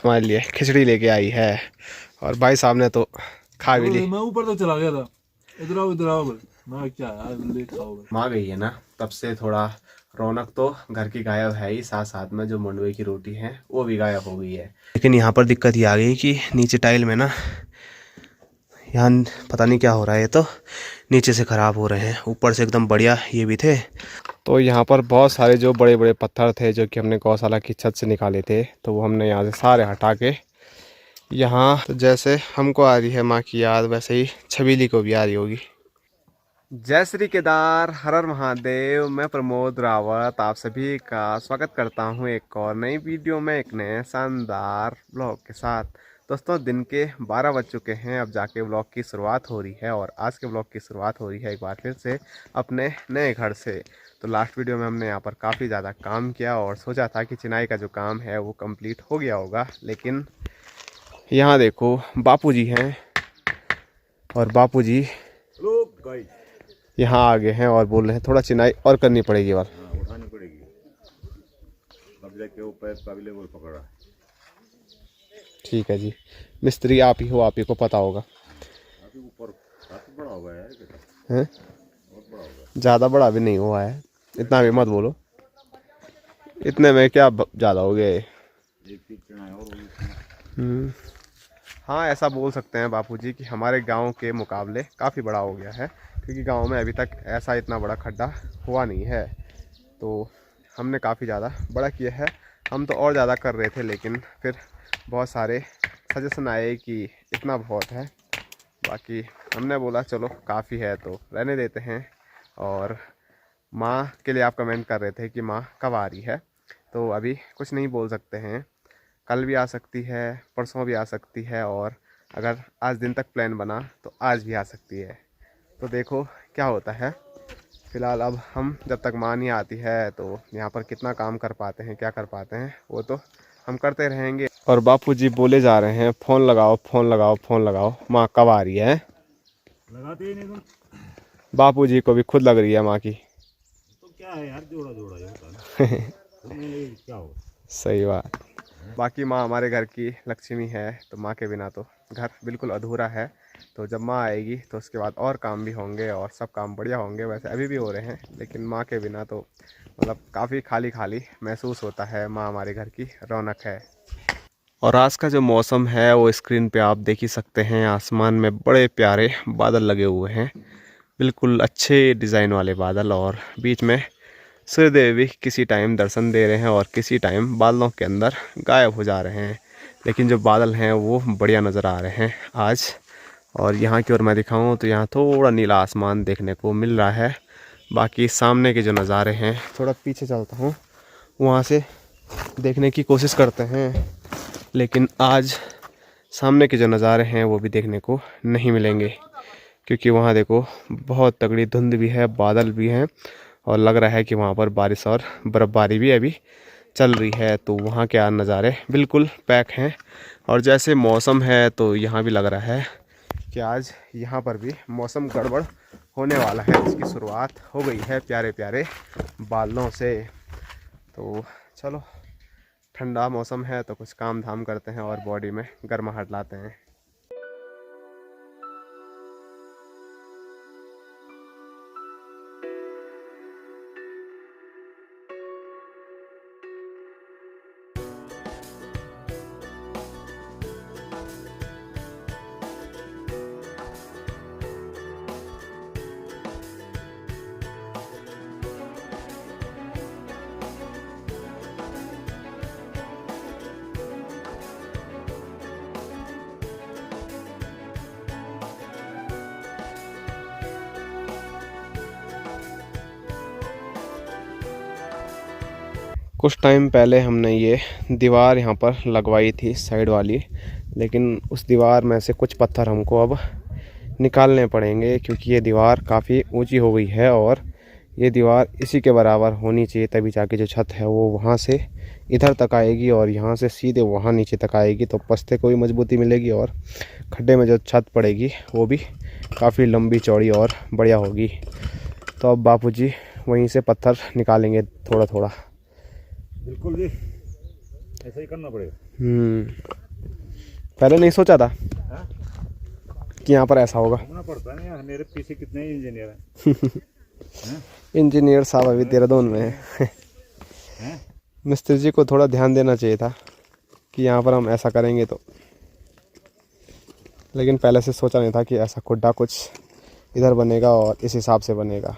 हमारे लिए खिचड़ी लेके आई है और भाई साहब ने तो खा भी ली। मैं ऊपर तक चला गया था, इधर आओ मैं क्या यार लेट खाओगे। माँ गई है ना, तब से थोड़ा रौनक तो घर की गायब है ही, साथ साथ में जो मंडुए की रोटी है वो भी गायब हो गई है। लेकिन यहाँ पर दिक्कत ये आ गई कि नीचे टाइल में ना, यहाँ पता नहीं क्या हो रहा है, ये तो नीचे से ख़राब हो रहे हैं, ऊपर से एकदम बढ़िया ये भी थे। तो यहाँ पर बहुत सारे जो बड़े बड़े पत्थर थे जो कि हमने गौशाला की छत से निकाले थे, तो वो हमने यहाँ से सारे हटा के यहाँ, तो जैसे हमको आ रही है माँ की याद, वैसे ही छबीली को भी आ रही होगी। जय श्री केदार, हर हर महादेव। मैं प्रमोद रावत आप सभी का स्वागत करता हूँ एक और नई वीडियो में, एक नए शानदार ब्लॉग के साथ। दोस्तों दिन के 12 बज चुके हैं, अब जाके ब्लॉग की शुरुआत हो रही है और आज के ब्लॉग की शुरुआत हो रही है एक बार फिर से अपने नए घर से। तो लास्ट वीडियो में हमने यहाँ पर काफ़ी ज़्यादा काम किया और सोचा था कि चिनाई का जो काम है वो कंप्लीट हो गया होगा, लेकिन यहाँ देखो बापूजी हैं और बापूजी यहाँ आगे हैं और बोल रहे हैं थोड़ा चिनाई और करनी पड़ेगी और उठानी पड़ेगी, कब्जे के ऊपर काबिले बोल पकड़ा। ठीक है जी, मिस्त्री आप ही हो, आप ही को पता होगा। ऊपर काफी बड़ा होगा यार, हैं बहुत बड़ा होगा। ज़्यादा बड़ा भी नहीं हुआ है, इतना भी मत बोलो, इतने में क्या ज़्यादा हो गए। हाँ ऐसा बोल सकते हैं बापूजी कि हमारे गांव के मुकाबले काफ़ी बड़ा हो गया है, क्योंकि गांव में अभी तक ऐसा इतना बड़ा खड्डा हुआ नहीं है। तो हमने काफ़ी ज़्यादा बड़ा किया है, हम तो और ज़्यादा कर रहे थे, लेकिन फिर बहुत सारे सजेशन आए कि इतना बहुत है। बाकी हमने बोला चलो काफ़ी है तो रहने देते हैं। और माँ के लिए आप कमेंट कर रहे थे कि माँ कब आ रही है, तो अभी कुछ नहीं बोल सकते हैं, कल भी आ सकती है, परसों भी आ सकती है, और अगर आज दिन तक प्लान बना तो आज भी आ सकती है। तो देखो क्या होता है। फ़िलहाल अब हम जब तक माँ नहीं आती है तो यहाँ पर कितना काम कर पाते हैं, क्या कर पाते हैं, वो तो हम करते रहेंगे। और बापूजी बोले जा रहे हैं फ़ोन लगाओ फ़ोन लगाओ फ़ोन लगाओ, माँ कब आ रही है। लगाते ही नहीं तुम। बापूजी को भी खुद लग रही है माँ की। तो क्या है यार, जोड़ा जोड़ा ये होता है क्या होगा। सही बात। बाकी माँ हमारे घर की लक्ष्मी है, तो माँ के बिना तो घर बिल्कुल अधूरा है। तो जब माँ आएगी तो उसके बाद और काम भी होंगे और सब काम बढ़िया होंगे, वैसे अभी भी हो रहे हैं, लेकिन माँ के बिना तो मतलब काफ़ी खाली खाली महसूस होता है। माँ हमारे घर की रौनक है। और आज का जो मौसम है वो स्क्रीन पे आप देख ही सकते हैं, आसमान में बड़े प्यारे बादल लगे हुए हैं, बिल्कुल अच्छे डिज़ाइन वाले बादल, और बीच में सूर्यदेव भी किसी टाइम दर्शन दे रहे हैं और किसी टाइम बादलों के अंदर गायब हो जा रहे हैं। लेकिन जो बादल हैं वो बढ़िया नज़र आ रहे हैं आज। और यहाँ की ओर मैं दिखाऊं तो यहाँ थोड़ा नीला आसमान देखने को मिल रहा है। बाकी सामने के जो नज़ारे हैं, थोड़ा पीछे चलता हूँ, वहाँ से देखने की कोशिश करते हैं, लेकिन आज सामने के जो नज़ारे हैं वो भी देखने को नहीं मिलेंगे, क्योंकि वहाँ देखो बहुत तगड़ी धुंध भी है, बादल भी हैं, और लग रहा है कि वहाँ पर बारिश और बर्फ़बारी भी अभी चल रही है। तो वहाँ के नज़ारे बिल्कुल पैक हैं। और जैसे मौसम है तो यहाँ भी लग रहा है कि आज यहाँ पर भी मौसम गड़बड़ होने वाला है, जिसकी शुरुआत हो गई है प्यारे प्यारे बादलों से। तो चलो ठंडा मौसम है तो कुछ काम धाम करते हैं और बॉडी में गर्माहट लाते हैं। कुछ टाइम पहले हमने ये दीवार यहाँ पर लगवाई थी साइड वाली, लेकिन उस दीवार में से कुछ पत्थर हमको अब निकालने पड़ेंगे, क्योंकि ये दीवार काफ़ी ऊंची हो गई है और ये दीवार इसी के बराबर होनी चाहिए, तभी जाके जो छत है वो वहाँ से इधर तक आएगी और यहाँ से सीधे वहाँ नीचे तक आएगी, तो पस्ते को भी मजबूती मिलेगी और खड्डे में जो छत पड़ेगी वो भी काफ़ी लंबी चौड़ी और बढ़िया होगी। तो अब बापूजी वहीं से पत्थर निकालेंगे थोड़ा थोड़ा। बिल्कुल जी। ऐसा ही करना पड़ेगा। पहले नहीं सोचा था हाँ? कि यहाँ पर ऐसा होगा। घूमना पड़ता है ना, मेरे पीछे कितने इंजीनियर हैं। इंजीनियर साहब अभी देहरादून में है। हैं? मिस्त्री जी को थोड़ा ध्यान देना चाहिए था कि यहाँ पर हम ऐसा करेंगे तो, लेकिन पहले से सोचा नहीं था कि ऐसा खुड्डा कुछ इधर बनेगा और इस हिसाब से बनेगा।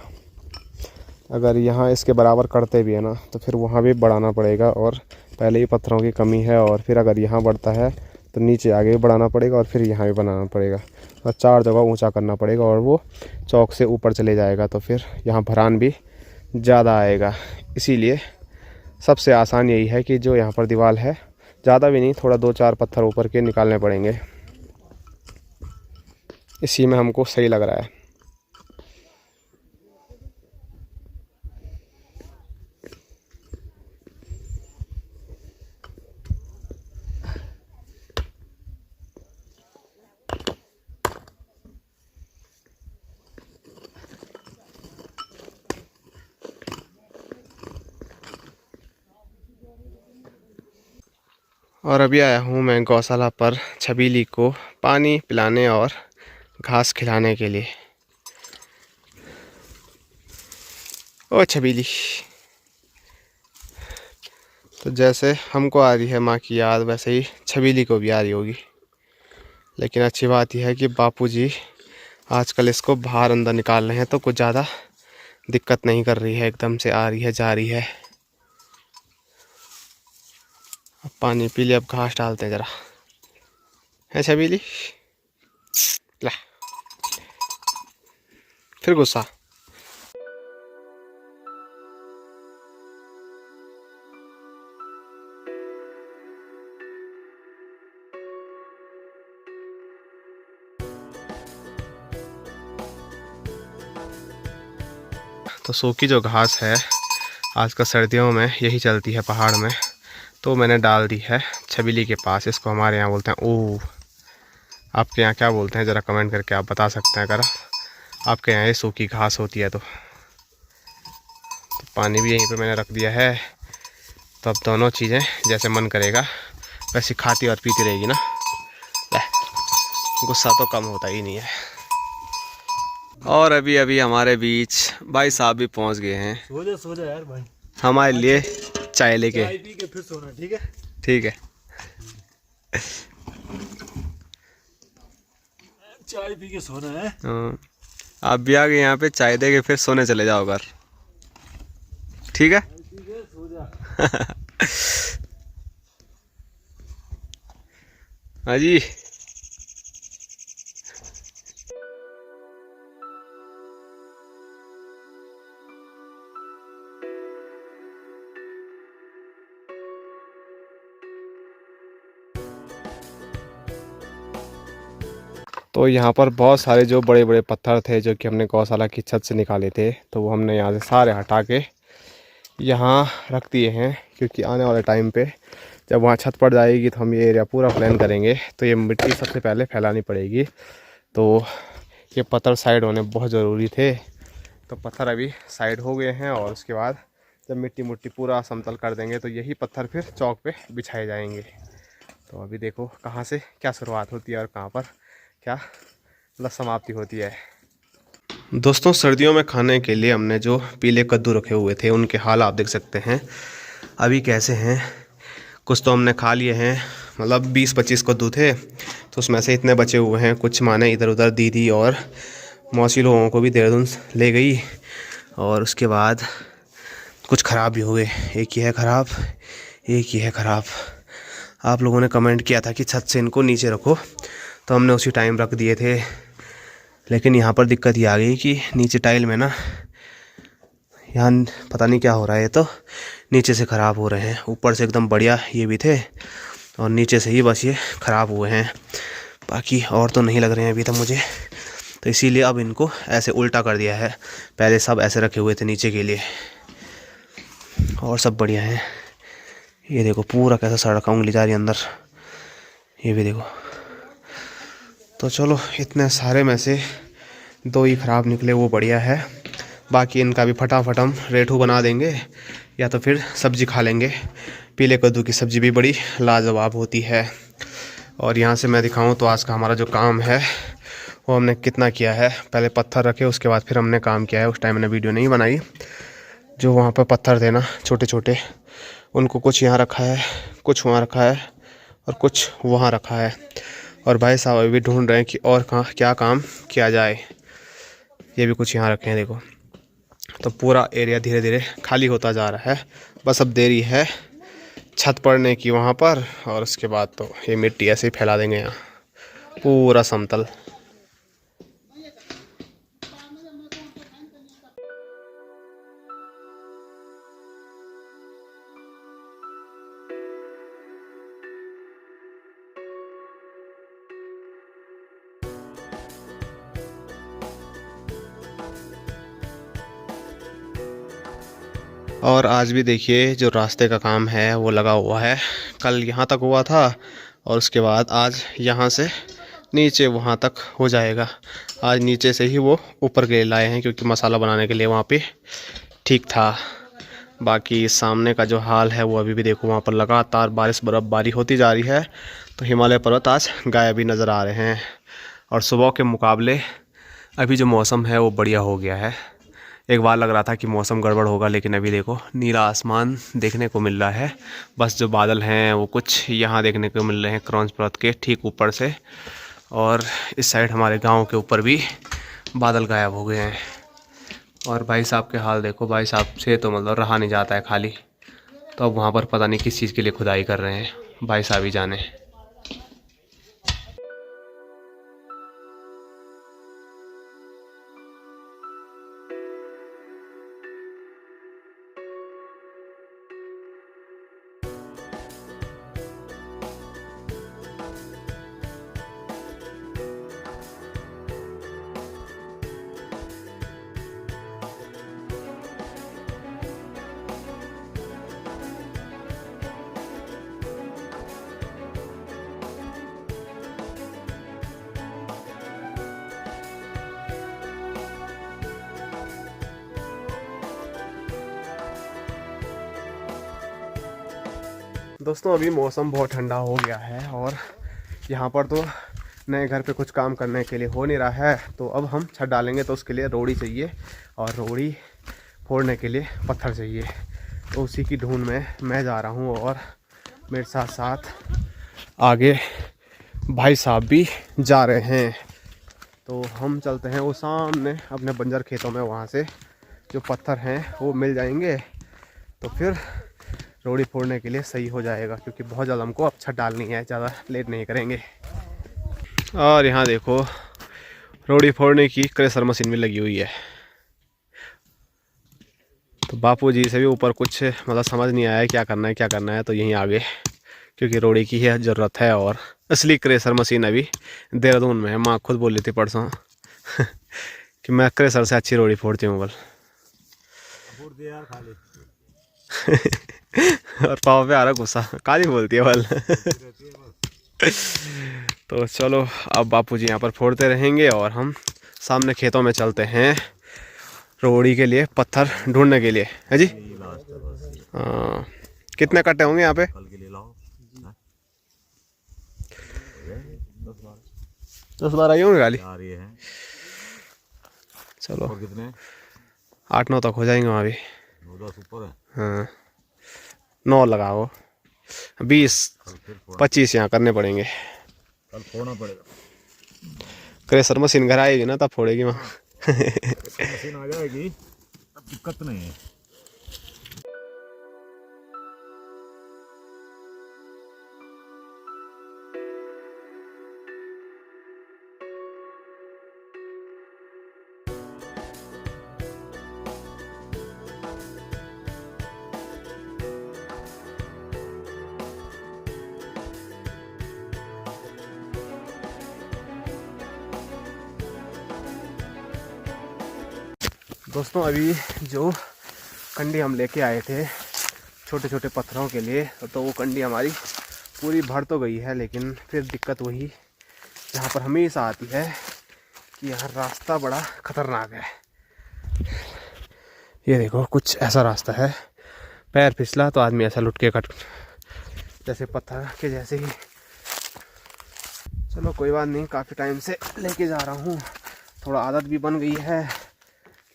अगर यहाँ इसके बराबर करते भी है ना तो फिर वहाँ भी बढ़ाना पड़ेगा, और पहले ही पत्थरों की कमी है, और फिर अगर यहाँ बढ़ता है तो नीचे आगे भी बढ़ाना पड़ेगा और फिर यहाँ भी बनाना पड़ेगा और 4 जगह ऊंचा करना पड़ेगा, और वो चौक से ऊपर चले जाएगा तो फिर यहाँ भरान भी ज़्यादा आएगा। इसीलिए सबसे आसान यही है कि जो यहाँ पर दीवार है, ज़्यादा भी नहीं, थोड़ा 2-4 पत्थर ऊपर के निकालने पड़ेंगे। इसी में हमको सही लग रहा है। और अभी आया हूँ मैं गौशाला पर छबीली को पानी पिलाने और घास खिलाने के लिए। ओ छबीली, तो जैसे हमको आ रही है माँ की याद, वैसे ही छबीली को भी आ रही होगी। लेकिन अच्छी बात यह है कि बापूजी आजकल इसको बाहर अंदर निकाल रहे हैं, तो कुछ ज़्यादा दिक्कत नहीं कर रही है, एकदम से आ रही है, जा रही है। अब पानी पी ले, अब घास डालते हैं ज़रा। है छबीली, ला फिर गुस्सा। तो सूखी जो घास है आजकल सर्दियों में यही चलती है पहाड़ में, तो मैंने डाल दी है छबीली के पास। इसको हमारे यहाँ बोलते हैं ऊ, आपके यहाँ क्या बोलते हैं ज़रा कमेंट करके आप बता सकते हैं अगर आपके यहाँ ये सूखी घास होती है तो पानी भी यहीं पे मैंने रख दिया है। तो अब दोनों चीज़ें जैसे मन करेगा वैसे खाती और पीती रहेगी ना। गुस्सा तो कम होता ही नहीं है। और अभी अभी हमारे बीच भाई साहब भी पहुंच गए हैं। सो जा यार भाई, हमारे लिए चाय लेके। चाय पी के फिर सोना, ठीक है? ठीक है। चाय पी के सोना है। हाँ, आप भी आ गए यहाँ पे, चाय दे के फिर सोने चले जाओ घर, ठीक है? सो जा। हाँ जी। तो यहाँ पर बहुत सारे जो बड़े बड़े पत्थर थे जो कि हमने गौशाला की छत से निकाले थे, तो वो हमने यहाँ से सारे हटा के यहाँ रख दिए हैं, क्योंकि आने वाले टाइम पे जब वहाँ छत पड़ जाएगी तो हम ये एरिया पूरा प्लान करेंगे, तो ये मिट्टी सबसे पहले फैलानी पड़ेगी। तो ये पत्थर साइड होने बहुत ज़रूरी थे, तो पत्थर अभी साइड हो गए हैं, और उसके बाद जब मिट्टी मुट्टी पूरा समतल कर देंगे तो यही पत्थर फिर चौक पे बिछाए जाएंगे। तो अभी देखो कहाँ से क्या शुरुआत होती है और कहाँ पर क्या मतलब समाप्ति होती है। दोस्तों, सर्दियों में खाने के लिए हमने जो पीले कद्दू रखे हुए थे उनके हाल आप देख सकते हैं अभी कैसे हैं। कुछ तो हमने खा लिए हैं, मतलब 20-25 कद्दू थे, तो उसमें से इतने बचे हुए हैं। कुछ माने इधर उधर दीदी और मौसी लोगों को भी देहरादून ले गई, और उसके बाद कुछ ख़राब भी हुए। एक ही है ख़राब, एक ही है ख़राब। आप लोगों ने कमेंट किया था कि छत से इनको नीचे रखो, तो हमने उसी टाइम रख दिए थे। लेकिन यहाँ पर दिक्कत ये आ गई कि नीचे टाइल में ना, यहाँ पता नहीं क्या हो रहा है, तो नीचे से ख़राब हो रहे हैं। ऊपर से एकदम बढ़िया ये भी थे, और नीचे से ही बस ये ख़राब हुए हैं, बाकी और तो नहीं लग रहे हैं अभी तक मुझे। तो इसीलिए अब इनको ऐसे उल्टा कर दिया है। पहले सब ऐसे रखे हुए थे नीचे के लिए, और सब बढ़िया हैं। ये देखो पूरा कैसा सड़क उंगली जा रही है अंदर, ये भी देखो। तो चलो, इतने सारे में से 2 ही ख़राब निकले, वो बढ़िया है। बाकी इनका भी फटाफट हम रेठू बना देंगे या तो फिर सब्जी खा लेंगे। पीले कद्दू की सब्ज़ी भी बड़ी लाजवाब होती है। और यहाँ से मैं दिखाऊं तो आज का हमारा जो काम है वो हमने कितना किया है। पहले पत्थर रखे, उसके बाद फिर हमने काम किया है। उस टाइम मैंने वीडियो नहीं बनाई। जो वहाँ पर पत्थर थे ना छोटे छोटे, उनको कुछ यहाँ रखा है, कुछ वहाँ रखा है और कुछ वहाँ रखा है। और भाई साहब अभी भी ढूंढ रहे हैं कि और कहाँ क्या काम किया जाए। ये भी कुछ यहाँ रखे हैं देखो। तो पूरा एरिया धीरे धीरे खाली होता जा रहा है। बस अब देरी है छत पड़ने की वहाँ पर, और उसके बाद तो ये मिट्टी ऐसे ही फैला देंगे यहाँ पूरा समतल। और आज भी देखिए जो रास्ते का काम है वो लगा हुआ है। कल यहाँ तक हुआ था और उसके बाद आज यहाँ से नीचे वहाँ तक हो जाएगा। आज नीचे से ही वो ऊपर के लिए लाए हैं क्योंकि मसाला बनाने के लिए वहाँ पे ठीक था। बाकी सामने का जो हाल है वो अभी भी देखो, वहाँ पर लगातार बारिश बर्फ़बारी होती जा रही है। तो हिमालय पर्वत आज गायब ही नज़र आ रहे हैं। और सुबह के मुकाबले अभी जो मौसम है वो बढ़िया हो गया है। एक बार लग रहा था कि मौसम गड़बड़ होगा, लेकिन अभी देखो नीला आसमान देखने को मिल रहा है। बस जो बादल हैं वो कुछ यहाँ देखने को मिल रहे हैं क्रॉस पर्वत के ठीक ऊपर से। और इस साइड हमारे गांव के ऊपर भी बादल गायब हो गए हैं। और भाई साहब के हाल देखो, भाई साहब से तो मतलब रहा नहीं जाता है खाली। तो अब वहाँ पर पता नहीं किस चीज़ के लिए खुदाई कर रहे हैं, भाई साहब ही जाने। दोस्तों अभी मौसम बहुत ठंडा हो गया है और यहाँ पर तो नए घर पे कुछ काम करने के लिए हो नहीं रहा है। तो अब हम छत डालेंगे तो उसके लिए रोड़ी चाहिए और रोड़ी फोड़ने के लिए पत्थर चाहिए। तो उसी की ढूंढ में मैं जा रहा हूँ और मेरे साथ साथ आगे भाई साहब भी जा रहे हैं। तो हम चलते हैं वो सामने अपने बंजर खेतों में, वहाँ से जो पत्थर हैं वो मिल जाएंगे तो फिर रोड़ी फोड़ने के लिए सही हो जाएगा। क्योंकि बहुत ज़्यादा हमको अब छत डालनी है, ज़्यादा लेट नहीं करेंगे। और यहाँ देखो रोड़ी फोड़ने की क्रेशर मशीन भी लगी हुई है। तो बापू जी से भी ऊपर कुछ मतलब समझ नहीं आया क्या करना है तो यहीं आगे, क्योंकि रोड़ी की ही ज़रूरत है। और असली क्रेशर मशीन अभी देहरादून में है। माँ खुद बोली थी परसों कि मैं क्रेशर से अच्छी रोड़ी फोड़ती हूँ बल। और पाव पे आ रहा गुस्सा, काली बोलती है बल। तो चलो अब बापूजी यहाँ पर फोड़ते रहेंगे और हम सामने खेतों में चलते हैं रोड़ी के लिए पत्थर ढूंढने के लिए, है जी। हाँ, कितने कट्टे होंगे यहाँ पे? 10-12 ही होंगे गाली। चलो 8-9 तक हो जाएंगे वहाँ भी। हाँ 9 लगाओ, 20-25 यहाँ करने पड़ेंगे। कल फोड़ना पड़ेगा। क्रेशर मशीन घर आएगी ना तब फोड़ेगी वहाँ। मशीन आ जाएगी तब दिक्कत नहीं है। दोस्तों अभी जो कंडी हम लेके आए थे छोटे छोटे पत्थरों के लिए, तो वो कंडी हमारी पूरी भर तो गई है। लेकिन फिर दिक्कत वही यहाँ पर हमेशा आती है कि यहाँ रास्ता बड़ा ख़तरनाक है। ये देखो कुछ ऐसा रास्ता है, पैर फिसला तो आदमी ऐसा लुट के कट, जैसे पत्थर के जैसे ही। चलो कोई बात नहीं, काफ़ी टाइम से लेके जा रहा हूँ, थोड़ा आदत भी बन गई है,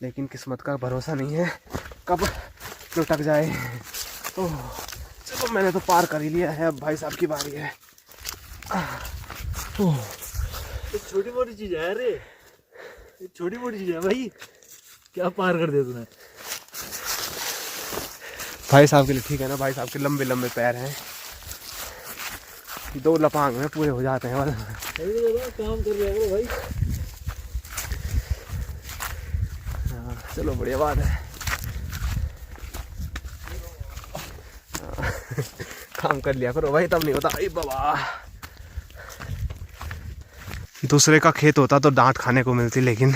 लेकिन किस्मत का भरोसा नहीं है कब लुटक जाए। तो चलो मैंने तो पार कर ही लिया है, अब भाई साहब की बारी है। छोटी मोटी चीज है रे, छोटी मोटी चीज है भाई, क्या पार कर दिया तूने। भाई साहब के लिए ठीक है ना, भाई साहब के लंबे लंबे पैर हैं, 2 लपांग में पूरे हो जाते हैं। काम कर रहे हो भाई। हाँ, चलो बढ़िया बात है। काम कर लिया करो भाई, तब नहीं होता। अरे बाबा, दूसरे का खेत होता तो डांट खाने को मिलती, लेकिन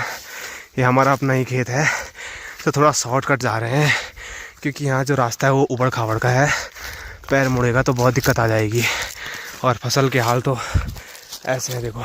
ये हमारा अपना ही खेत है, तो थोड़ा शॉर्टकट जा रहे हैं, क्योंकि यहाँ जो रास्ता है वो उबड़ खाबड़ का है, पैर मुड़ेगा तो बहुत दिक्कत आ जाएगी। और फसल के हाल तो ऐसे हैं, देखो।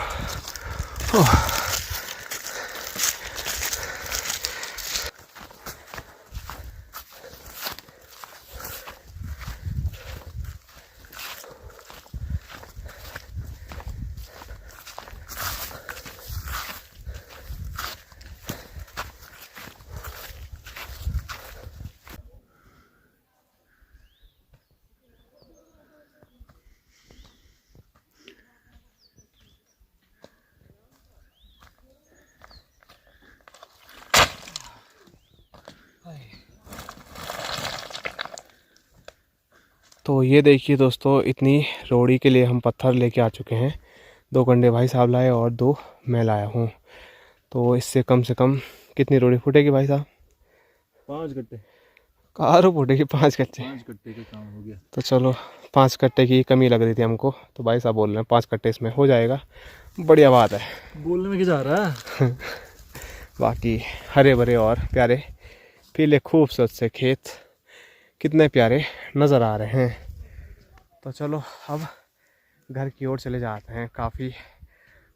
तो ये देखिए दोस्तों, इतनी रोड़ी के लिए हम पत्थर लेके आ चुके हैं। 2 कंडे भाई साहब लाए और 2 मैं लाया हूँ। तो इससे कम से कम कितनी रोड़ी फूटेगी भाई साहब? 5 कट्टे। कारों फूटेगी 5 कट्टे? 5 कट्टे का काम हो गया। तो चलो, 5 कट्टे की कमी लग रही थी हमको, तो भाई साहब बोल रहे हैं 5 कट्टे इसमें हो जाएगा। बढ़िया बात है। बोलने में क्या जा रहा है। बाकी हरे भरे और प्यारे पीले खूबसूरत से खेत कितने प्यारे नज़र आ रहे हैं। तो चलो अब घर की ओर चले जाते हैं, काफ़ी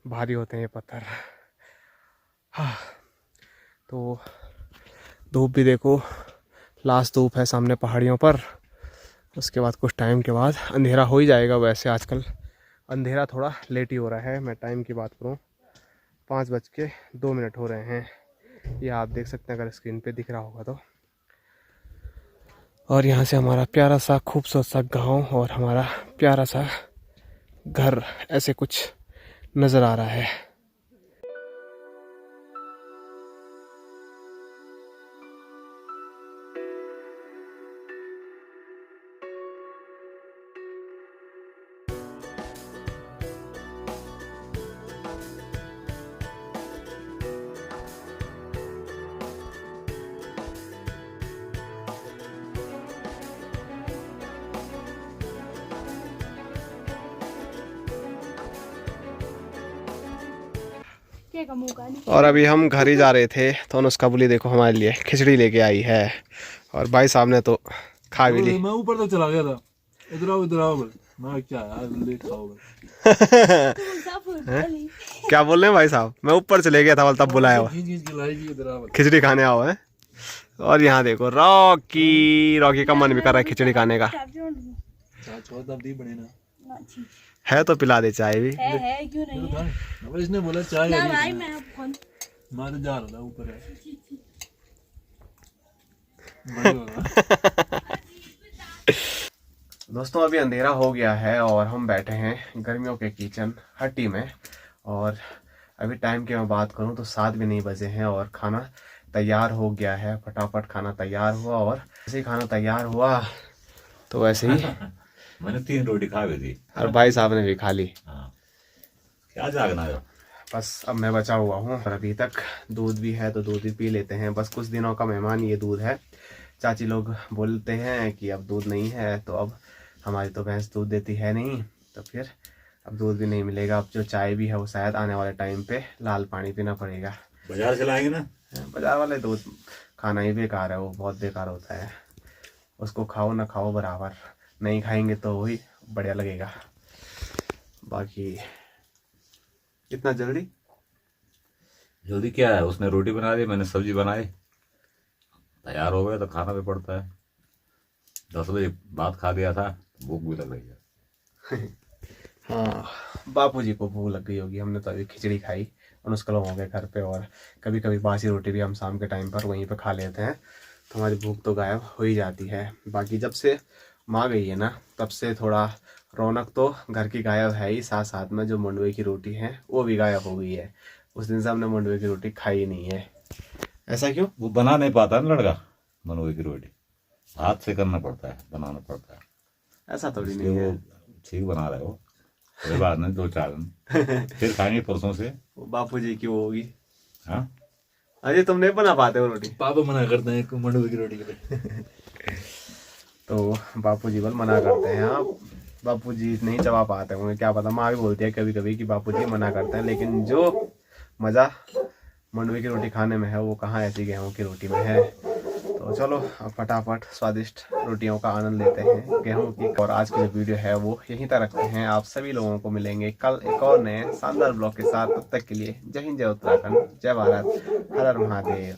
भारी होते हैं ये पत्थर। हाँ, तो धूप भी देखो, लास्ट धूप है सामने पहाड़ियों पर। उसके बाद कुछ टाइम के बाद अंधेरा हो ही जाएगा। वैसे आजकल अंधेरा थोड़ा लेट ही हो रहा है। मैं टाइम की बात करूँ, 5:02 हो रहे हैं। ये आप देख सकते हैं अगर स्क्रीन पे दिख रहा होगा तो। और यहाँ से हमारा प्यारा सा खूबसूरत सा गांव और हमारा प्यारा सा घर ऐसे कुछ नज़र आ रहा है। और अभी हम घर ही जा रहे थे तो अनुष्का बोली देखो हमारे लिए खिचड़ी लेके आई है, और भाई साहब ने तो खा भी ली। मैं ऊपर तक चला गया था, इधर आओ मैं क्या यार ले खाओ। क्या बोल रहे हैं भाई साहब? मैं ऊपर चले गया था तब बुलाया हुआ, खिचड़ी खाने आओ है। और यहाँ देखो रॉकी का मन भी कर रहा है खिचड़ी खाने का। है तो पिला दे चाय भी। है क्यों नहीं है? इसने बोला चाय ना भाई मैं फोन मारे जा रहा था ऊपर है। दोस्तों अभी अंधेरा हो गया है और हम बैठे हैं गर्मियों के किचन हट्टी में, और अभी टाइम की मैं बात करूं तो 7 भी नहीं बजे हैं और खाना तैयार हो गया है। फटाफट खाना तैयार हुआ, और जैसे ही खाना तैयार हुआ तो वैसे ही मैंने 3 रोटी खा गई थी और भाई साहब ने भी खा ली। हाँ, क्या जागना है। बस अब मैं बचा हुआ हूँ, और अभी तक दूध भी है तो दूध भी पी लेते हैं। बस कुछ दिनों का मेहमान ये दूध है। चाची लोग बोलते हैं कि अब दूध नहीं है, तो अब हमारी तो भैंस दूध देती है नहीं, तो फिर अब दूध भी नहीं मिलेगा। अब जो चाय भी है वो शायद आने वाले टाइम पे लाल पानी पीना पड़ेगा। बाजार चलाएंगे ना, बाजार वाले दूध खाना ही बेकार है, वो बहुत बेकार होता है। उसको खाओ ना खाओ बराबर, नहीं खाएंगे तो वही बढ़िया लगेगा। बाकी इतना जल्दी जल्दी क्या है, उसने रोटी बना दी, मैंने सब्जी बनाई, तैयार हो गए तो खाना भी पड़ता है। 10 बजे भात खा दिया था, भूख भी लग रही है। हाँ, बापूजी को भूख लग गई होगी। हमने तो अभी खिचड़ी खाई और उसके लोग हो गए घर पे, और कभी कभी बासी रोटी भी हम शाम के टाइम पर वहीं पे खा लेते हैं, तो हमारी भूख तो गायब हो ही जाती है। बाकी जब से माँ गई है ना, तब से थोड़ा रौनक तो घर की गायब है ही, साथ साथ में जो मंडुए की रोटी है वो भी गायब हो गई है। उस दिन से हमने मंडुए की रोटी खाई ही नहीं है। ऐसा क्यों? वो बना नहीं पाता ना लड़का मनोई की रोटी, हाथ से करना पड़ता है, बनाना पड़ता है। ऐसा थोड़ी इसलिए नहीं है। वो ठीक बना रहे हो। कोई बात नहीं, 2-4 दिन फिर खाएंगे परसों से। वो बापूजी की वो होगी। हाँ, अजय तुम नहीं बना पाते हो रोटी? पापा मना करते हैं मंडुए की रोटी के लिए। तो बापूजी बल मना करते हैं। हाँ, बापूजी नहीं चबा पाते होंगे, क्या पता। माँ भी बोलती है कभी कभी कि बापूजी मना करते हैं, लेकिन जो मज़ा मंडुए की रोटी खाने में है वो कहाँ ऐसी गेहूं की रोटी में है। तो चलो अब फटाफट स्वादिष्ट रोटियों का आनंद लेते हैं गेहूं की। और आज की जो वीडियो है वो यहीं तक रखते हैं। आप सभी लोगों को मिलेंगे कल एक और नए शानदार ब्लॉग के साथ। तब तक के लिए जय हिंद, जय उत्तराखंड, जय भारत, हर हर महादेव।